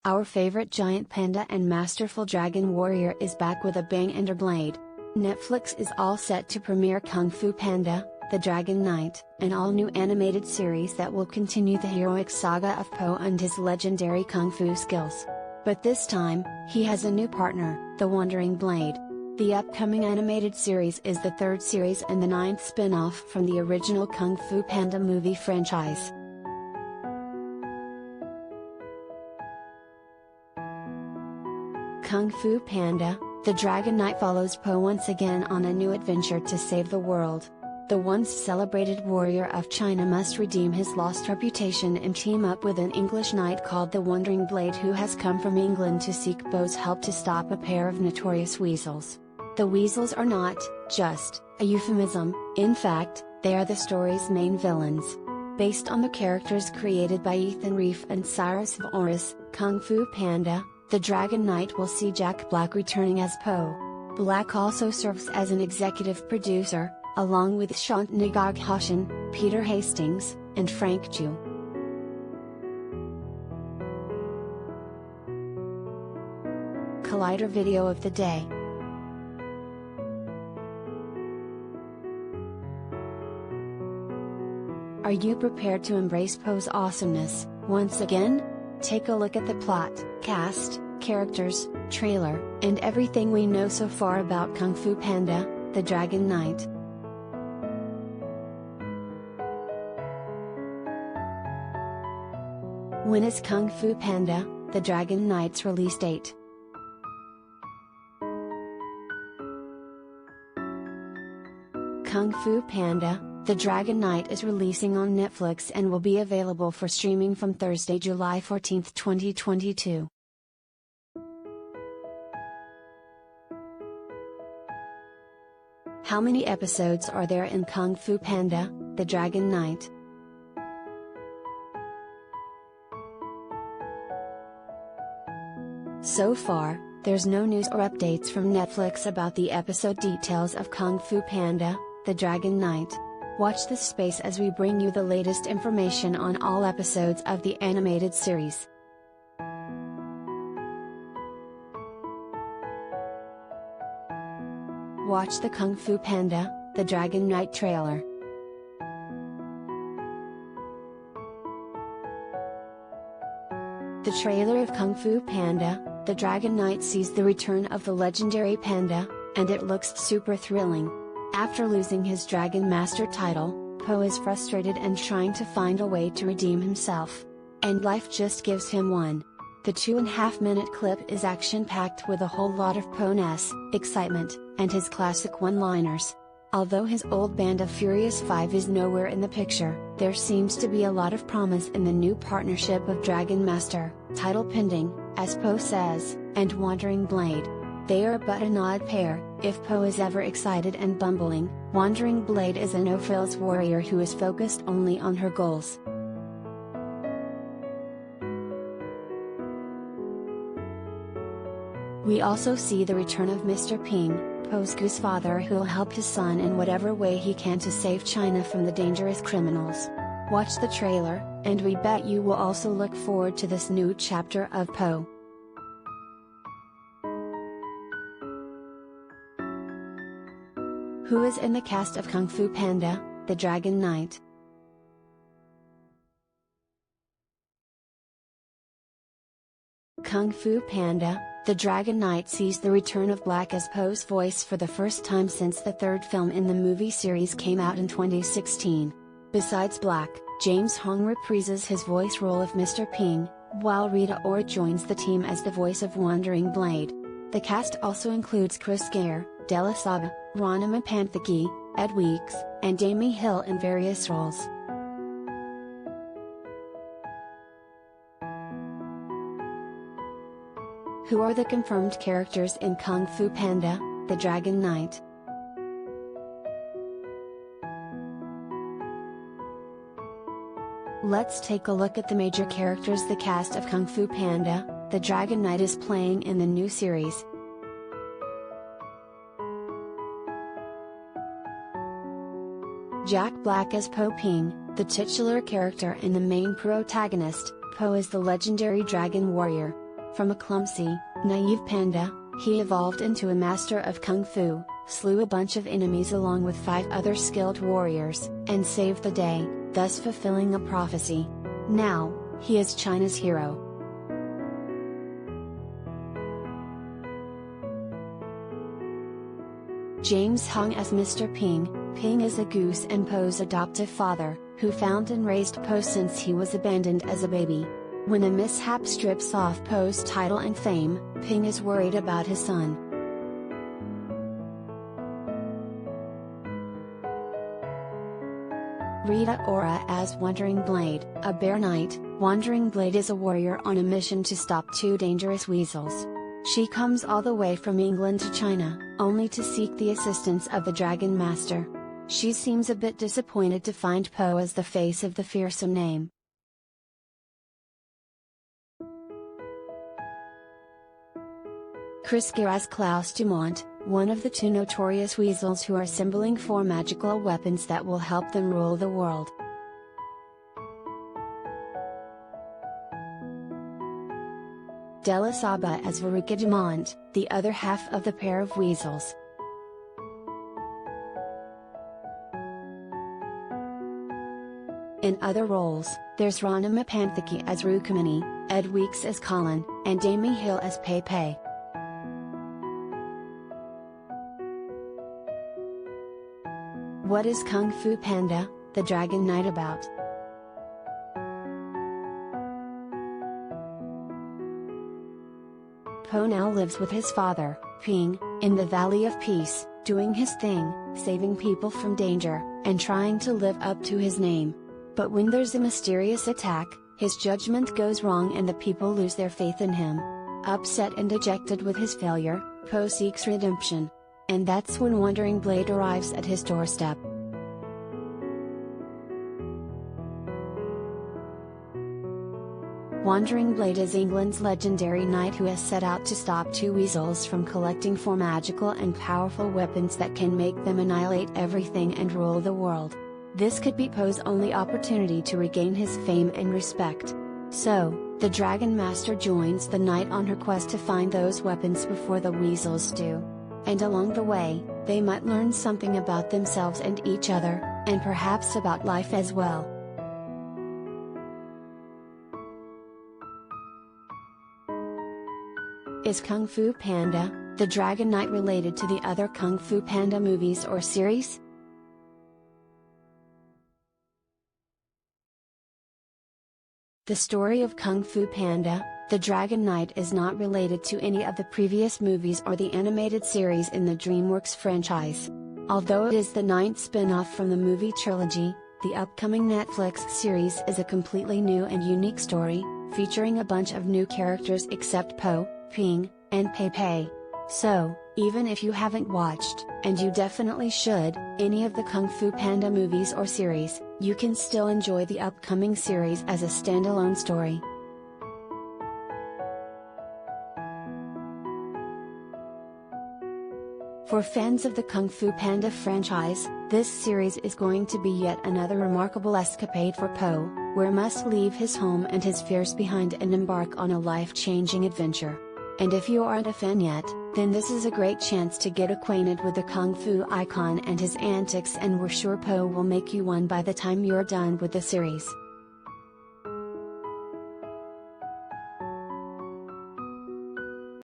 Our favorite giant panda and masterful dragon warrior is back with a bang and a blade. Netflix is all set to premiere Kung Fu Panda, the Dragon Knight, an all-new animated series that will continue the heroic saga of Po and his legendary kung fu skills. But this time, he has a new partner, the Wandering Blade. The upcoming animated series is the third series and the ninth spin-off from the original Kung Fu Panda movie franchise. Kung Fu Panda, the Dragon Knight follows Po once again on a new adventure to save the world. The once celebrated warrior of China must redeem his lost reputation and team up with an English knight called the Wandering Blade who has come from England to seek Po's help to stop a pair of notorious weasels. The weasels are not just a euphemism, in fact, they are the story's main villains. Based on the characters created by Ethan Reef and Cyrus Voris, Kung Fu Panda, the Dragon Knight will see Jack Black returning as Po. Black also serves as an executive producer, along with Shantnagog Hoshin, Peter Hastings, and Frank Chu. Collider video of the day. Are you prepared to embrace Po's awesomeness, once again? Take a look at the plot, cast, characters, trailer, and everything we know so far about Kung Fu Panda, the Dragon Knight. When is Kung Fu Panda, the Dragon Knight's release date? Kung Fu Panda, the Dragon Knight is releasing on Netflix and will be available for streaming from Thursday, July 14, 2022. How many episodes are there in Kung Fu Panda, the Dragon Knight? So far, there's no news or updates from Netflix about the episode details of Kung Fu Panda, the Dragon Knight. Watch this space as we bring you the latest information on all episodes of the animated series. Watch the Kung Fu Panda, the Dragon Knight trailer. The trailer of Kung Fu Panda, the Dragon Knight sees the return of the legendary panda, and it looks super thrilling. After losing his Dragon Master title, Po is frustrated and trying to find a way to redeem himself. And life just gives him one. The 2.5-minute clip is action-packed with a whole lot of Po-ness, excitement, and his classic one-liners. Although his old band of Furious 5 is nowhere in the picture, there seems to be a lot of promise in the new partnership of Dragon Master, title pending, as Po says, and Wandering Blade. They are but an odd pair. If Po is ever excited and bumbling, Wandering Blade is a no-frills warrior who is focused only on her goals. We also see the return of Mr. Ping, Po's goose father who will help his son in whatever way he can to save China from the dangerous criminals. Watch the trailer, and we bet you will also look forward to this new chapter of Po. Who is in the cast of Kung Fu Panda, the Dragon Knight? Kung Fu Panda, the Dragon Knight sees the return of Black as Po's voice for the first time since the third film in the movie series came out in 2016. Besides Black, James Hong reprises his voice role of Mr. Ping, while Rita Ora joins the team as the voice of Wandering Blade. The cast also includes Chris Gare, Della Saga, Rana Mapanthaki, Ed Weeks, and Amy Hill in various roles. Who are the confirmed characters in Kung Fu Panda, the Dragon Knight? Let's take a look at the major characters the cast of Kung Fu Panda, the Dragon Knight is playing in the new series. Jack Black as Po Ping, the titular character and the main protagonist. Po is the legendary dragon warrior. From a clumsy, naive panda, he evolved into a master of Kung Fu, slew a bunch of enemies along with 5 other skilled warriors, and saved the day, thus fulfilling a prophecy. Now, he is China's hero. James Hong as Mr. Ping. Ping is a goose and Po's adoptive father, who found and raised Po since he was abandoned as a baby. When a mishap strips off Po's title and fame, Ping is worried about his son. Rita Ora as Wandering Blade. A bear knight, Wandering Blade is a warrior on a mission to stop 2 dangerous weasels. She comes all the way from England to China, only to seek the assistance of the Dragon Master. She seems a bit disappointed to find Po as the face of the fearsome name. Chris Gere as Klaus Dumont, one of the 2 notorious weasels who are assembling 4 magical weapons that will help them rule the world. Della Saba as Veruca Dumont, the other half of the pair of weasels. In other roles, there's Rana Mapanthaki as Rukmini, Ed Weeks as Colin, and Amy Hill as Pepe. What is Kung Fu Panda, the Dragon Knight about? Po now lives with his father, Ping, in the Valley of Peace, doing his thing, saving people from danger, and trying to live up to his name. But when there's a mysterious attack, his judgment goes wrong and the people lose their faith in him. Upset and dejected with his failure, Po seeks redemption. And that's when Wandering Blade arrives at his doorstep. Wandering Blade is England's legendary knight who has set out to stop 2 weasels from collecting 4 magical and powerful weapons that can make them annihilate everything and rule the world. This could be Po's only opportunity to regain his fame and respect. So, the Dragon Master joins the knight on her quest to find those weapons before the weasels do. And along the way, they might learn something about themselves and each other, and perhaps about life as well. Is Kung Fu Panda, the Dragon Knight related to the other Kung Fu Panda movies or series? The story of Kung Fu Panda, the Dragon Knight is not related to any of the previous movies or the animated series in the DreamWorks franchise. Although it is the 9th spin-off from the movie trilogy, the upcoming Netflix series is a completely new and unique story, featuring a bunch of new characters except Po, Ping, and Pepe. So, even if you haven't watched, and you definitely should, any of the Kung Fu Panda movies or series, you can still enjoy the upcoming series as a standalone story. For fans of the Kung Fu Panda franchise, this series is going to be yet another remarkable escapade for Po, where must leave his home and his fears behind and embark on a life-changing adventure. And if you aren't a fan yet, then this is a great chance to get acquainted with the Kung Fu icon and his antics, and we're sure Po will make you one by the time you're done with the series.